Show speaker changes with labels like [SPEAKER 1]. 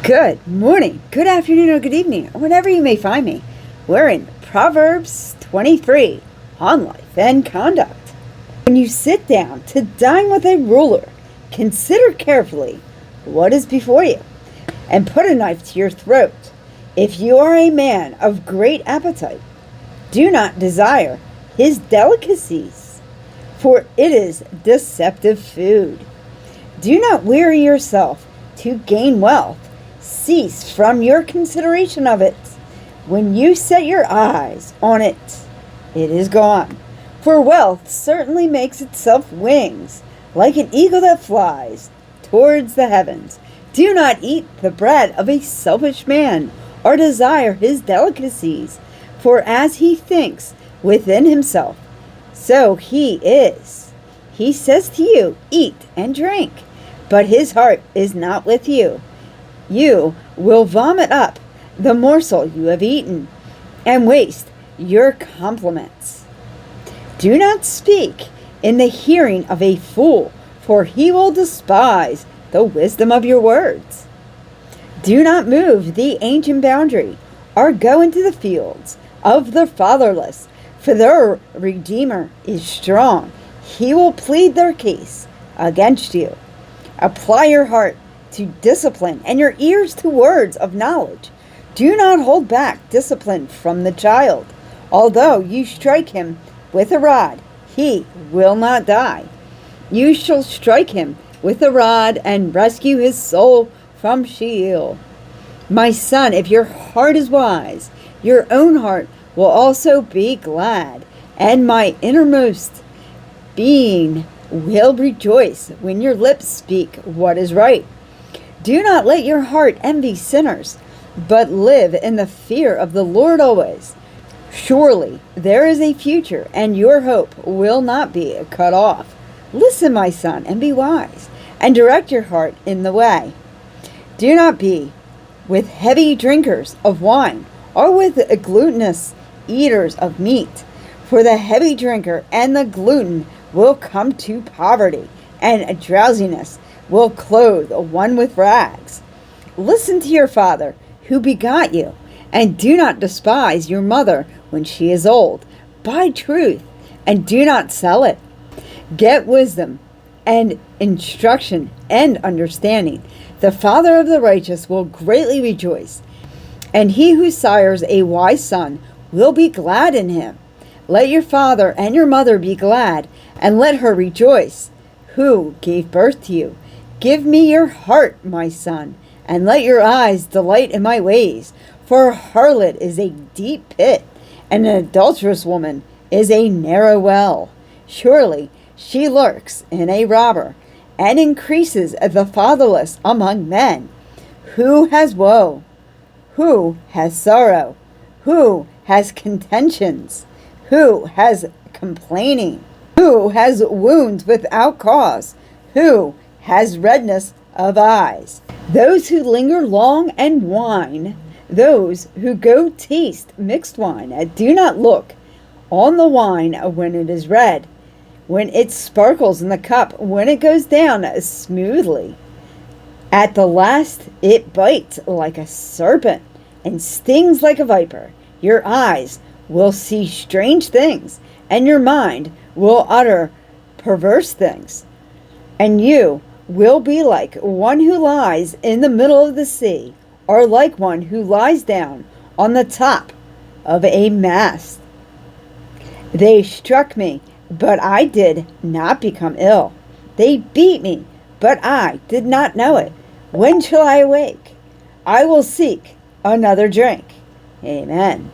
[SPEAKER 1] Good morning, good afternoon, or good evening, or whenever you may find me. We're in Proverbs 23 on life and conduct. When you sit down to dine with a ruler, consider carefully what is before you, and put a knife to your throat. If you are a man of great appetite, do not desire his delicacies, for it is deceptive food. Do not weary yourself to gain wealth. Cease from your consideration of it. When you set your eyes on it, it is gone. For wealth certainly makes itself wings, like an eagle that flies towards the heavens. Do not eat the bread of a selfish man, or desire his delicacies, for as he thinks within himself, so he is. He says to you, eat and drink, but his heart is not with you. You will vomit up the morsel you have eaten, and waste your compliments. Do not speak in the hearing of a fool, for he will despise the wisdom of your words. Do not move the ancient boundary, or go into the fields of the fatherless, for their Redeemer is strong. He will plead their case against you. Apply your heart to discipline and your ears to words of knowledge. Do not hold back discipline from the child. Although you strike him with a rod, he will not die. You shall strike him with a rod and rescue his soul from Sheol. My son, if your heart is wise, your own heart will also be glad, and my innermost being will rejoice when your lips speak what is right. Do not let your heart envy sinners, but live in the fear of the Lord always. Surely there is a future, and your hope will not be cut off. Listen, my son, and be wise, and direct your heart in the way. Do not be with heavy drinkers of wine, or with glutinous eaters of meat, for the heavy drinker and the glutton will come to poverty, and drowsiness will clothe one with rags. Listen to your father who begot you, and do not despise your mother when she is old. Buy truth, and do not sell it. Get wisdom and instruction and understanding. The father of the righteous will greatly rejoice, and he who sires a wise son will be glad in him. Let your father and your mother be glad, and let her rejoice, who gave birth to you. Give me your heart, my son, and let your eyes delight in my ways. For a harlot is a deep pit, and an adulterous woman is a narrow well. Surely she lurks in a robber, and increases the fatherless among men. Who has woe? Who has sorrow? Who has contentions? Who has complaining? Who has wounds without cause? Who has redness of eyes? Those who linger long and whine, those who go taste mixed wine. Do not look on the wine when it is red, when it sparkles in the cup, when it goes down smoothly. At the last it bites like a serpent and stings like a viper. Your eyes will see strange things, and your mind will utter perverse things. And you will be like one who lies in the middle of the sea, or like one who lies down on the top of a mast. They struck me, but I did not become ill. They beat me, but I did not know it. When shall I awake? I will seek another drink. Amen.